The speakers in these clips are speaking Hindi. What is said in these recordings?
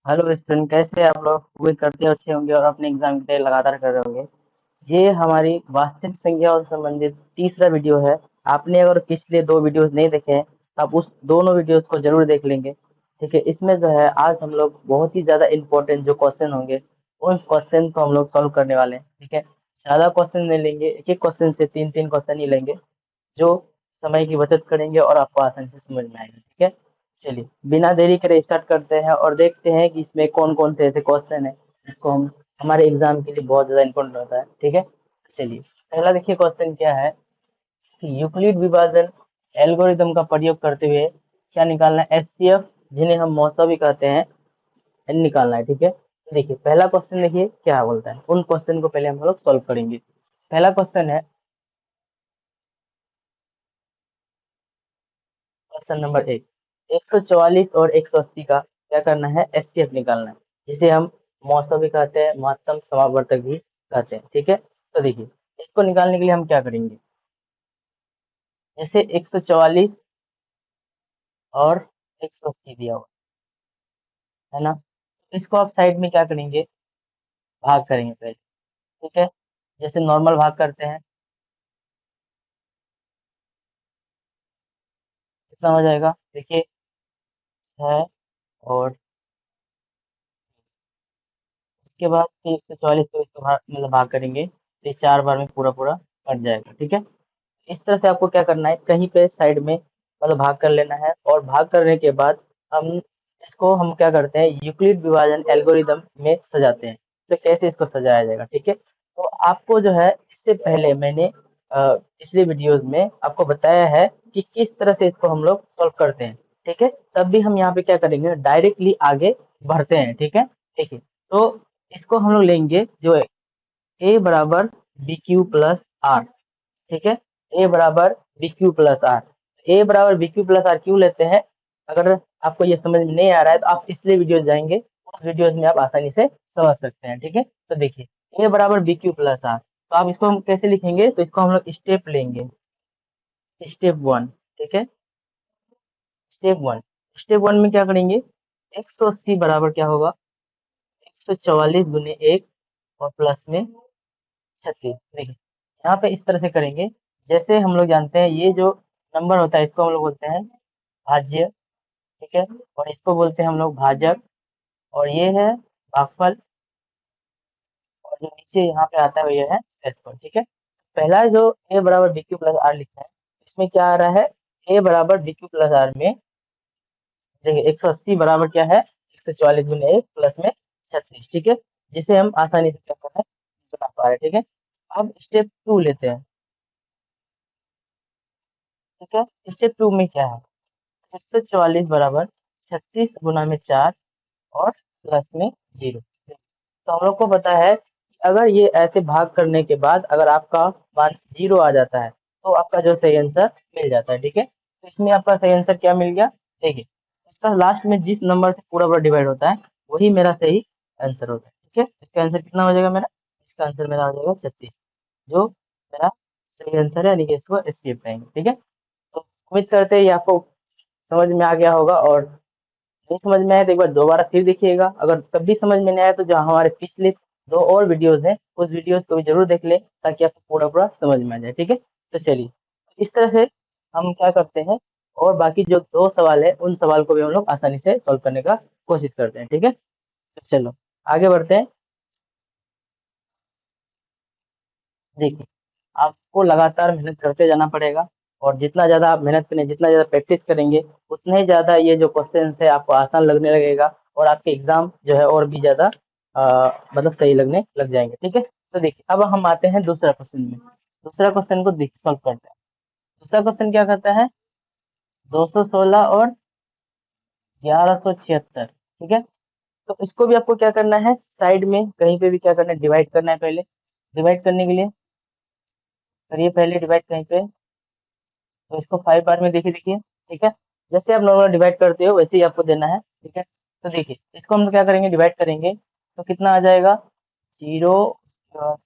हेलो स्टूडेंट, कैसे हैं आप लोग? उम्मीद करते हैं अच्छे होंगे और अपने एग्जाम की तैयारी लगातार कर रहे होंगे। ये हमारी वास्तविक संख्याओं से संबंधित तीसरा वीडियो है। आपने अगर पिछले दो वीडियोस नहीं देखे हैं तो आप उस दोनों वीडियोस को जरूर देख लेंगे। ठीक है, इसमें जो है आज हम लोग बहुत ही ज्यादा इंपॉर्टेंट जो क्वेश्चन होंगे उन क्वेश्चन को हम लोग सॉल्व करने वाले हैं। ठीक है, ज्यादा क्वेश्चन नहीं लेंगे, एक एक क्वेश्चन से तीन तीन क्वेश्चन ही लेंगे जो समय की बचत करेंगे और आपको आसानी से समझ में आएगा। ठीक है, चलिए बिना देरी करे स्टार्ट करते हैं और देखते हैं कि इसमें कौन कौन से ऐसे क्वेश्चन है जिसको हम हमारे एग्जाम के लिए बहुत ज्यादा इंपॉर्टेंट होता है। ठीक है, चलिए पहला देखिए क्वेश्चन क्या है कि यूक्लिड विभाजन एल्गोरिदम का प्रयोग करते हुए क्या निकालना है? एचसीएफ, जिन्हें हम मौसा भी कहते हैं, निकालना है। ठीक है, तो देखिए पहला क्वेश्चन देखिए क्या बोलता है, उन क्वेश्चन को पहले हम लोग सॉल्व करेंगे। पहला क्वेश्चन है क्वेश्चन नंबर एक, 144 और 180 का क्या करना है? एचसीएफ निकालना है, जिसे हम मौसा भी कहते हैं, महत्तम समावर्तक भी कहते हैं। ठीक है, तो देखिए इसको निकालने के लिए हम क्या करेंगे, जैसे 144 और 180 दिया हुआ है ना, इसको आप साइड में क्या करेंगे, भाग करेंगे पहले। ठीक है, जैसे नॉर्मल भाग करते हैं, कितना हो जाएगा देखिए, 6 और इसके बाद फिर 144 को इसको मतलब भाग करेंगे तो ये 4 बार में पूरा पूरा कट जाएगा। ठीक है, इस तरह से आपको क्या करना है, कहीं पे साइड में मतलब भाग कर लेना है और भाग करने के बाद हम इसको हम क्या करते हैं, यूक्लिड विभाजन एल्गोरिदम में सजाते हैं। तो कैसे इसको सजाया जाएगा? ठीक है, तो आपको जो है इससे पहले मैंने पिछले वीडियोस में आपको बताया है कि किस तरह से इसको हम लोग सॉल्व करते हैं। ठीक है, तब भी हम यहाँ पे क्या करेंगे, डायरेक्टली आगे बढ़ते हैं। ठीक है, ठीक है, तो इसको हम लोग लेंगे जो ए बराबर बी क्यू प्लस आर। ठीक है, ए बराबर बी क्यू प्लस आर, ए बराबर बी क्यू प्लस आर क्यों लेते हैं? अगर आपको ये समझ में नहीं आ रहा है तो आप पिछले वीडियोस जाएंगे, उस वीडियोस में आप आसानी से समझ सकते हैं। ठीक है, तो देखिए ए बराबर बी क्यू प्लस आर, तो आप इसको हम कैसे लिखेंगे, तो इसको हम लोग स्टेप लेंगे, स्टेप वन। ठीक है, स्टेप वन, स्टेप वन में क्या करेंगे, 180 बराबर क्या होगा, 144 गुने एक और प्लस में 36। देखिए यहाँ पे इस तरह से करेंगे, जैसे हम लोग जानते हैं ये जो नंबर होता है इसको हम लोग बोलते हैं भाज्य। ठीक है, और इसको बोलते हैं हम लोग भाजक, और ये है भागफल, और जो नीचे यहाँ पे आता है ये है शेषफल। ठीक है, पहला जो ए बराबर बी क्यू प्लस आर लिखा है, इसमें क्या आ रहा है, ए बराबर बी क्यू प्लस आर में देखिए 180 बराबर क्या है, 144 गुने एक प्लस में 36। ठीक है, जिसे हम आसानी से क्या कर रहे हैं, बना पा रहे हैं। ठीक है, अब स्टेप टू लेते हैं। ठीक है, स्टेप टू में क्या है, 144 बराबर 36 गुना में 4 और प्लस में 0। तो हम लोग को पता है कि अगर ये ऐसे भाग करने के बाद अगर आपका मान 0 आ जाता है तो आपका जो सही आंसर मिल जाता है। ठीक है, तो इसमें आपका सही आंसर क्या मिल गया, देखिए इसका लास्ट में जिस नंबर से पूरा पूरा डिवाइड होता है वही मेरा सही आंसर होता है। ठीक है, इसका आंसर कितना हो जाएगा मेरा, इसका आंसर मेरा हो जाएगा 36, जो मेरा सही आंसर है, यानी कि इसको एस्केप करेंगे। ठीक है, तो उम्मीद करते हैं ये आपको समझ में आ गया होगा, और नहीं समझ में आया तो एक बार दोबारा फिर देखिएगा। अगर तब भी समझ में नहीं आया तो जो हमारे पिछले दो और वीडियोस हैं उस वीडियोस को भी जरूर देख लें ताकि आपको पूरा पूरा समझ में आ जाए। ठीक है, तो चलिए इस तरह से हम क्या करते हैं, और बाकी जो दो सवाल है उन सवाल को भी हम लोग आसानी से सॉल्व करने का कोशिश करते हैं। ठीक है, तो चलो आगे बढ़ते हैं। देखिए आपको लगातार मेहनत करते जाना पड़ेगा, और जितना ज़्यादा आप मेहनत करें, जितना ज़्यादा प्रैक्टिस करेंगे, उतना ही ज़्यादा ये जो क्वेश्चंस है आपको आसान लगने लगेगा, और आपके एग्जाम जो है और भी ज़्यादा मतलब सही लगने लग जाएंगे। ठीक है, तो देखिए अब हम आते हैं दूसरा क्वेश्चन में। दूसरा क्वेश्चन को देख सॉल्व करते हैं। दूसरा क्वेश्चन क्या करता है, 216 और 1176। ठीक है, तो इसको भी आपको क्या करना है, साइड में कहीं पे भी क्या करना है, डिवाइड करना है। पहले डिवाइड करने के लिए करिए, पहले डिवाइड कहीं पे, तो इसको 5 बार में देखिए देखिए। ठीक है, जैसे आप नॉर्मल डिवाइड करते हो वैसे ही आपको देना है। ठीक है, तो देखिए इसको हम क्या करेंगे, डिवाइड करेंगे तो कितना आ जाएगा, 0, उसके बाद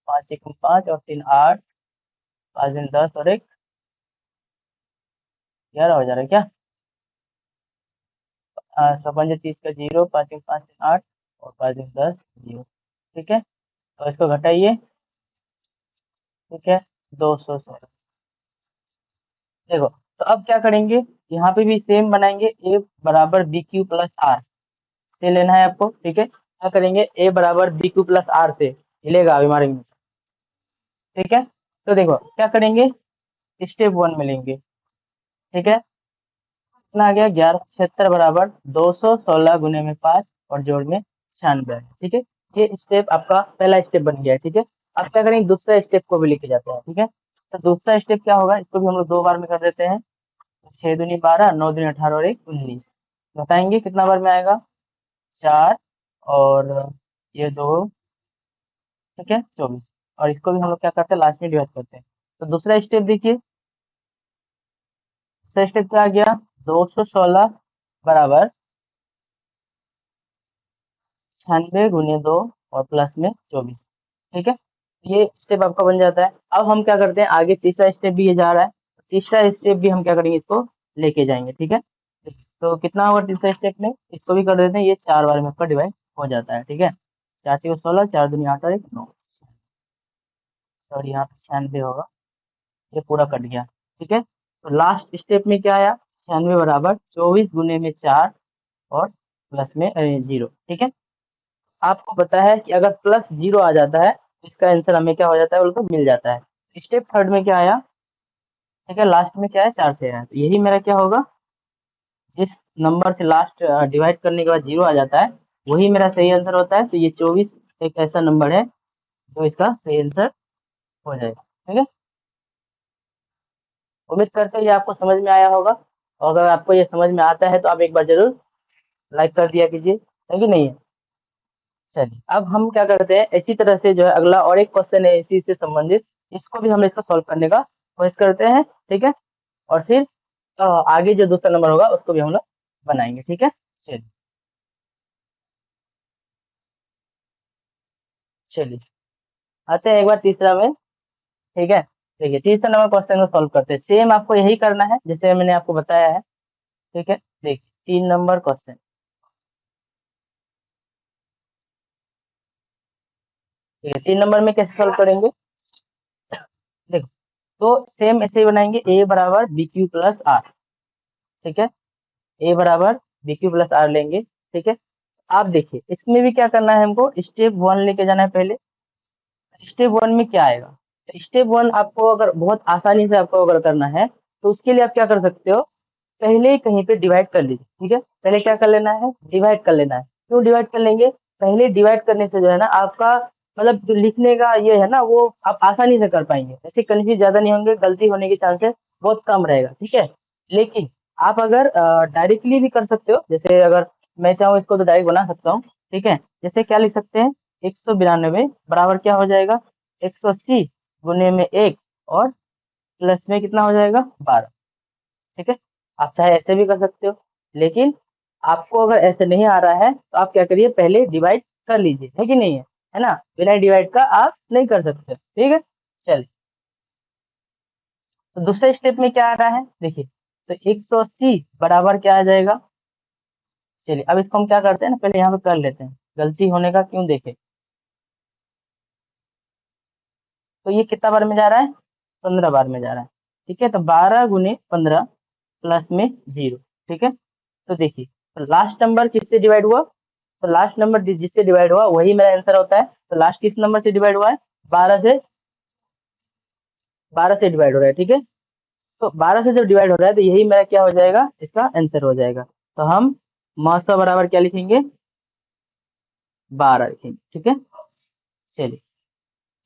5 1 5 और 3 8, 5 दिन 10 और एक 11 हो जा रहा है क्या? छप्पन 30 का 0, 5 5 8 और 5 10 0। ठीक है, तो इसको घटाइए। ठीक है, 216। देखो, तो अब क्या करेंगे, यहाँ पे भी सेम बनाएंगे, ए बराबर बी क्यू प्लस आर से लेना है आपको। ठीक है, क्या करेंगे, ए बराबर बी क्यू प्लस आर से मिलेगा अभी मारेंगे। ठीक है, तो देखो क्या करेंगे, स्टेप वन में लेंगे। ठीक है, कितना आ गया, 1176 बराबर 216 गुने में 5 और जोड़ में 96। ठीक है, ये स्टेप आपका पहला स्टेप बन गया है। ठीक है, अब क्या करेंगे, दूसरा स्टेप को भी लेके जाते हैं। ठीक है, तो दूसरा स्टेप क्या होगा, इसको भी हम लोग दो बार में कर देते हैं। 6 दूनी 12, 9 दूनी 18 और 1 19। बताएंगे कितना बार में आएगा, 4 और ये 2। ठीक है, 24। और इसको भी हम लोग क्या करते हैं, लास्ट में डिवाइड करते हैं। तो दूसरा स्टेप देखिए, दूसरा स्टेप क्या आ गया, 216 बराबर 96 गुने 2 और प्लस में 24। ठीक है, ये स्टेप आपका बन जाता है। अब हम क्या करते हैं, आगे तीसरा स्टेप भी ये जा रहा है, तीसरा स्टेप भी हम क्या करेंगे, इसको लेके जाएंगे। ठीक है, तो कितना होगा तीसरा स्टेप में, इसको भी कर देते हैं, ये 4 बार में आपका डिवाइड हो जाता है। ठीक है, 4 6 16, 4 दूनी 8 और 1 9। सॉरी, यहाँ पे 96 होगा, ये पूरा कट गया। ठीक है, तो लास्ट स्टेप में क्या आया, 96 बराबर 24 गुने में 4 और प्लस में 0। ठीक है, आपको पता है कि अगर प्लस 0 आ जाता है तो इसका आंसर हमें क्या हो जाता है, बोलकर मिल जाता है। स्टेप थर्ड में क्या आया, ठीक है, लास्ट में क्या है, 4 से आया, तो यही मेरा क्या होगा, जिस नंबर से लास्ट डिवाइड करने के बाद 0 आ जाता है वही मेरा सही आंसर होता है। तो ये 24 एक ऐसा नंबर है जो इसका सही आंसर हो जाएगा। ठीक है, उम्मीद करते हैं ये आपको समझ में आया होगा, और अगर आपको ये समझ में आता है तो आप एक बार जरूर लाइक कर दिया कीजिए, है कि नहीं है। चलिए, अब हम क्या करते हैं, इसी तरह से जो है अगला और एक क्वेश्चन है इसी से संबंधित, इसको भी हम इसको सॉल्व करने का कोशिश करते हैं। ठीक है, और फिर आगे जो दूसरा नंबर होगा उसको भी हम लोग बनाएंगे। ठीक है, चलिए चलिए, आते हैं एक बार तीसरा में। ठीक है, देखिए तीसरा नंबर क्वेश्चन को सॉल्व करते हैं, सेम आपको यही करना है जैसे मैंने आपको बताया है। ठीक है, देखिए 3 नंबर क्वेश्चन। ठीक है, 3 नंबर में कैसे सॉल्व करेंगे, देखो, तो सेम ऐसे ही बनाएंगे, ए बराबर बी क्यू प्लस आर। ठीक है, ए बराबर बी क्यू प्लस आर लेंगे। ठीक है, आप देखिए इसमें भी क्या करना है, हमको स्टेप वन लेके जाना है पहले। स्टेप वन में क्या आएगा, स्टेप वन आपको अगर बहुत आसानी से आपको अगर करना है तो उसके लिए आप क्या कर सकते हो, पहले ही कहीं पे डिवाइड कर लीजिए। ठीक है, पहले क्या कर लेना है, डिवाइड कर लेना है। क्यों डिवाइड कर लेंगे, पहले डिवाइड करने से जो है ना आपका मतलब जो लिखने का ये है ना वो आप आसानी से कर पाएंगे, ऐसे कंफ्यूज ज्यादा नहीं होंगे, गलती होने के चांसेस बहुत कम रहेगा। ठीक है, लेकिन आप अगर डायरेक्टली भी कर सकते हो, जैसे अगर मैं चाहूँ इसको तो डायरेक्ट बना सकता हूँ। ठीक है, जैसे क्या लिख सकते हैं, 192 बराबर क्या हो जाएगा, 180 गुने में 1 और प्लस में कितना हो जाएगा, 12। ठीक है, आप चाहे ऐसे भी कर सकते हो, लेकिन आपको अगर ऐसे नहीं आ रहा है तो आप क्या करिए, पहले डिवाइड कर लीजिए, है कि नहीं है ना, बिना डिवाइड का आप नहीं कर सकते। ठीक है, चलिए, तो दूसरे स्टेप में क्या आ रहा है देखिए, तो 180 बराबर क्या आ जाएगा। चलिए, अब इसको हम क्या करते हैं ना, पहले यहाँ पे कर लेते हैं, गलती होने का क्यों देखे। तो ये कितना बार में जा रहा है, 15 बार में जा रहा है। ठीक है, तो 12 गुने 15 प्लस में 0। ठीक है, तो देखिए, तो लास्ट नंबर किससे डिवाइड हुआ, तो लास्ट नंबर जिससे डिवाइड हुआ वही मेरा आंसर होता है। तो लास्ट किस नंबर से डिवाइड हुआ है, 12 से, 12 से डिवाइड हो रहा है। ठीक है, तो 12 से जब डिवाइड हो रहा है तो यही मेरा क्या हो जाएगा, इसका आंसर हो जाएगा। तो हम मौसा बराबर क्या लिखेंगे, 12 लिखेंगे। ठीक है, चलिए,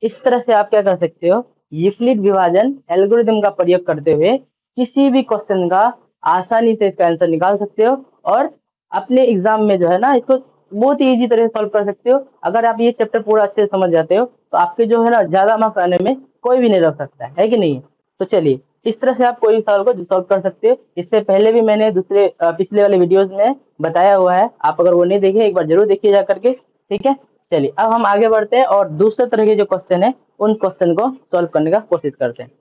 इस तरह से आप क्या कर सकते हो, यूक्लिड विभाजन एल्गोरिदम का प्रयोग करते हुए किसी भी क्वेश्चन का आसानी से इसका आंसर निकाल सकते हो, और अपने एग्जाम में जो है ना इसको बहुत ही इजी तरह से सॉल्व कर सकते हो। अगर आप ये चैप्टर पूरा अच्छे से समझ जाते हो तो आपके जो है ना ज्यादा मार्क्स आने में कोई भी नहीं रह सकता है कि नहीं। तो चलिए, इस तरह से आप कोई भी सवाल को सॉल्व कर सकते हो। इससे पहले भी मैंने दूसरे पिछले वाले वीडियोस में बताया हुआ है, आप अगर वो नहीं देखे एक बार जरूर देखिए जा करके। ठीक है, चलिए, अब हम आगे बढ़ते हैं और दूसरे तरह के जो क्वेश्चन है उन क्वेश्चन को सॉल्व करने का कोशिश करते हैं।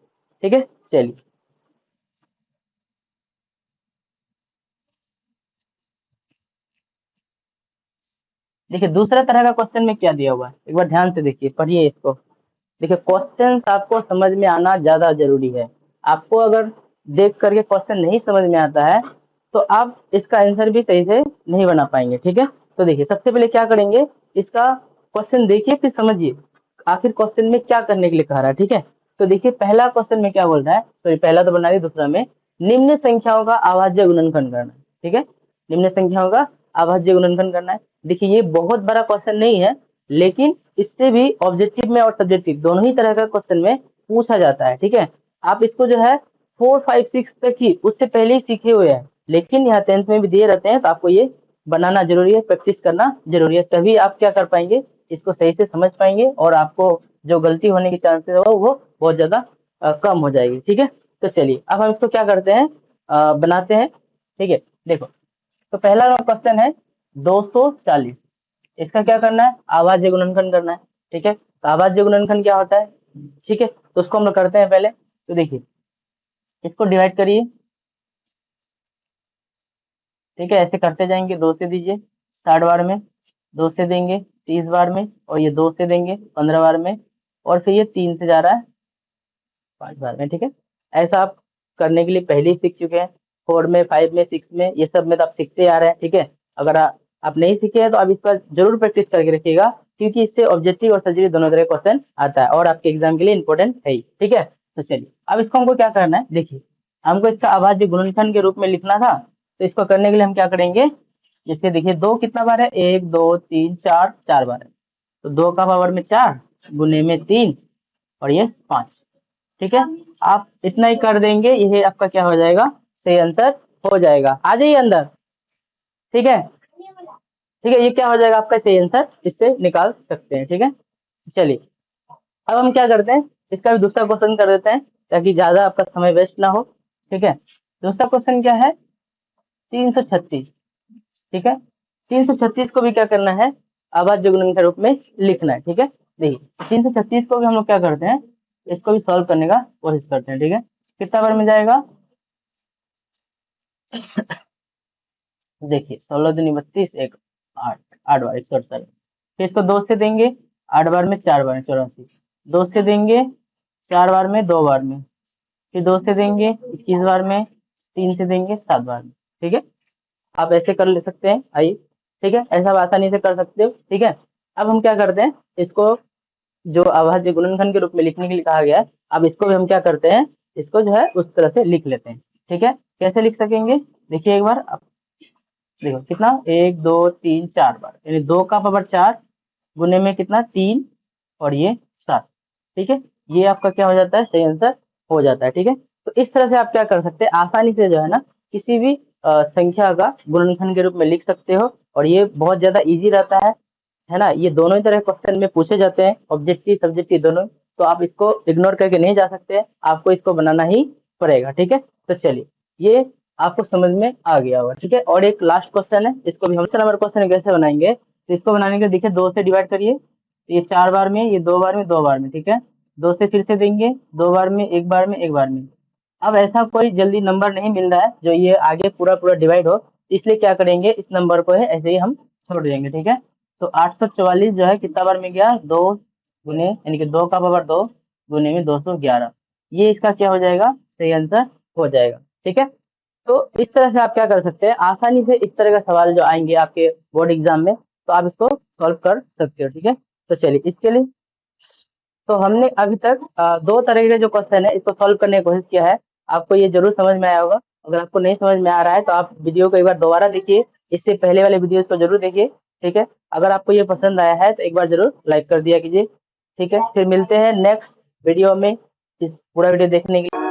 ठीक है, चलिए, देखिए दूसरा तरह का क्वेश्चन में क्या दिया हुआ है, एक बार ध्यान से देखिए, पढ़िए इसको। देखिए क्वेश्चन आपको समझ में आना ज्यादा जरूरी है। आपको अगर देख करके क्वेश्चन नहीं समझ में आता है तो आप इसका आंसर भी सही से नहीं बना पाएंगे, ठीक है। तो देखिए सबसे पहले क्या करेंगे, इसका क्वेश्चन देखिए फिर समझिए आखिर क्वेश्चन में क्या करने के लिए कह रहा है, ठीक है। तो देखिए पहला क्वेश्चन में क्या बोल रहा है, सॉरी पहला तो बना दिया, दूसरा में निम्न संख्याओं का अभाज्य गुणनखंड करना है, ठीक है। निम्न संख्याओं का अभाज्य गुणनखंड करना है। देखिए ये बहुत बड़ा क्वेश्चन नहीं है, लेकिन इससे भी ऑब्जेक्टिव में और सब्जेक्टिव दोनों ही तरह का क्वेश्चन में पूछा जाता है, ठीक है। आप इसको जो है 4, 5, 6 तक ही उससे पहले ही सीखे हुए हैं, लेकिन यहाँ 10th में भी दिए रहते हैं, तो आपको ये बनाना जरूरी है, प्रैक्टिस करना जरूरी है, तभी आप क्या कर पाएंगे, इसको सही से समझ पाएंगे और आपको जो गलती होने की चांसेस हो वो बहुत ज्यादा कम हो जाएगी, ठीक है। तो चलिए अब हम इसको क्या करते हैं, बनाते हैं, ठीक है। देखो तो पहला क्वेश्चन है 240, इसका क्या करना है, अभाज्य गुणनखंड करना है, ठीक है। तो अभाज्य गुणनखंड क्या होता है, ठीक है, तो उसको हम लोग करते हैं पहले। तो देखिए इसको डिवाइड करिए, ठीक है, ऐसे करते जाएंगे, 2 से दीजिए 60 बार में, 2 से देंगे 30 बार में, और ये 2 से देंगे 15 बार में, और फिर ये 3 से जा रहा है 5 बार में, ठीक है। ऐसा आप करने के लिए पहले ही सीख चुके हैं, 4 में, 5 में, 6 में, ये सब में तो आप सीखते आ रहे हैं, ठीक है। अगर आप नहीं सीखे हैं तो आप इस पर जरूर प्रैक्टिस करके रखिएगा, क्योंकि इससे ऑब्जेक्टिव और सब्जेक्टिव दोनों तरह क्वेश्चन आता है और आपके एग्जाम के लिए इंपॉर्टेंट है ही, ठीक है। तो चलिए अब इसको हमको क्या करना है, देखिए हमको इसका अभाज्य गुणनखंड के रूप में लिखना था, तो इसको करने के लिए हम क्या करेंगे, इसके देखिए 2 कितना बार है, 1, 2, 3, 4, 4 बार है, तो 2 का पावर में 4 गुने में 3 और ये 5, ठीक है। आप इतना ही कर देंगे, ये आपका क्या हो जाएगा, सही आंसर हो जाएगा। आ जाइए अंदर, ठीक है, ठीक है, ये क्या हो जाएगा आपका सही आंसर, इससे निकाल सकते हैं, ठीक है। चलिए अब हम क्या करते हैं, इसका भी दूसरा क्वेश्चन कर देते हैं, ताकि ज्यादा आपका समय वेस्ट ना हो, ठीक है। दूसरा क्वेश्चन क्या है, 336, ठीक है। 336 को भी क्या करना है, अभाज्य गुणन के रूप में लिखना है, ठीक है। देखिए 336 को भी हम लोग क्या करते हैं, इसको भी सॉल्व करने का कोशिश करते हैं, ठीक है। कितना बार में जाएगा, देखिए 16 दूनी 32, एक 8, 8 बार 168, फिर इसको 2 से देंगे 8 बार में, 4 बार में 84, 2 से देंगे 4 बार में, 2 बार में, फिर 2 से देंगे 21 बार में, 3 से देंगे 7 बार में, ठीक है। आप ऐसे कर ले सकते हैं, आइए, ठीक है, ऐसा आप आसानी से कर सकते हो, ठीक है। अब हम क्या करते हैं, इसको जो अभाज्य गुणनखंड के रूप में लिखने के लिए कहा गया है, अब इसको भी हम क्या करते हैं, इसको जो है उस तरह से लिख लेते हैं, ठीक है। कैसे लिख सकेंगे, देखिए एक बार देखो कितना, 1, 2, 3, 4 बार, यानी 2 का पावर 4 गुने में कितना 3 और ये 7, ठीक है। ये आपका क्या हो जाता है, सही आंसर हो जाता है, ठीक है। तो इस तरह से आप क्या कर सकते हैं, आसानी से जो है ना किसी भी संख्या का गुणनखंड के रूप में लिख सकते हो, और ये बहुत ज्यादा इजी रहता है ना। ये दोनों ही तरह क्वेश्चन में पूछे जाते हैं, ऑब्जेक्टिव सब्जेक्टिव दोनों, तो आप इसको इग्नोर करके नहीं जा सकते, आपको इसको बनाना ही पड़ेगा, ठीक है। तो चलिए ये आपको समझ में आ गया होगा, ठीक है। और एक लास्ट क्वेश्चन है, इसको भी हम नंबर क्वेश्चन कैसे बनाएंगे, तो इसको बनाने के लिए देखिए 2 से डिवाइड करिए, तो ये 4 बार में, ये 2 बार में, 2 बार में, ठीक है। 2 से फिर से देंगे 2 बार में, 1 बार में, 1 बार में। अब ऐसा कोई जल्दी नंबर नहीं मिल रहा है जो ये आगे पूरा पूरा डिवाइड हो, इसलिए क्या करेंगे, इस नंबर को है ऐसे ही हम छोड़ देंगे, ठीक है। तो 844 जो है कितना बार में गया, 2 गुने, यानी कि 2 का पावर 2 गुने में 211, ये इसका क्या हो जाएगा, सही आंसर हो जाएगा, ठीक है। तो इस तरह से आप क्या कर सकते हैं, आसानी से इस तरह का सवाल जो आएंगे आपके बोर्ड एग्जाम में, तो आप इसको सॉल्व कर सकते हो, ठीक है। तो चलिए इसके लिए तो हमने अभी तक 2 तरह के जो क्वेश्चन है इसको सॉल्व करने की कोशिश किया है, आपको ये जरूर समझ में आया होगा। अगर आपको नहीं समझ में आ रहा है तो आप वीडियो को एक बार दोबारा देखिए, इससे पहले वाले वीडियोस को जरूर देखिए, ठीक है। अगर आपको ये पसंद आया है तो एक बार जरूर लाइक कर दिया कीजिए, ठीक है। फिर मिलते हैं नेक्स्ट वीडियो में, इस पूरा वीडियो देखने के लिए।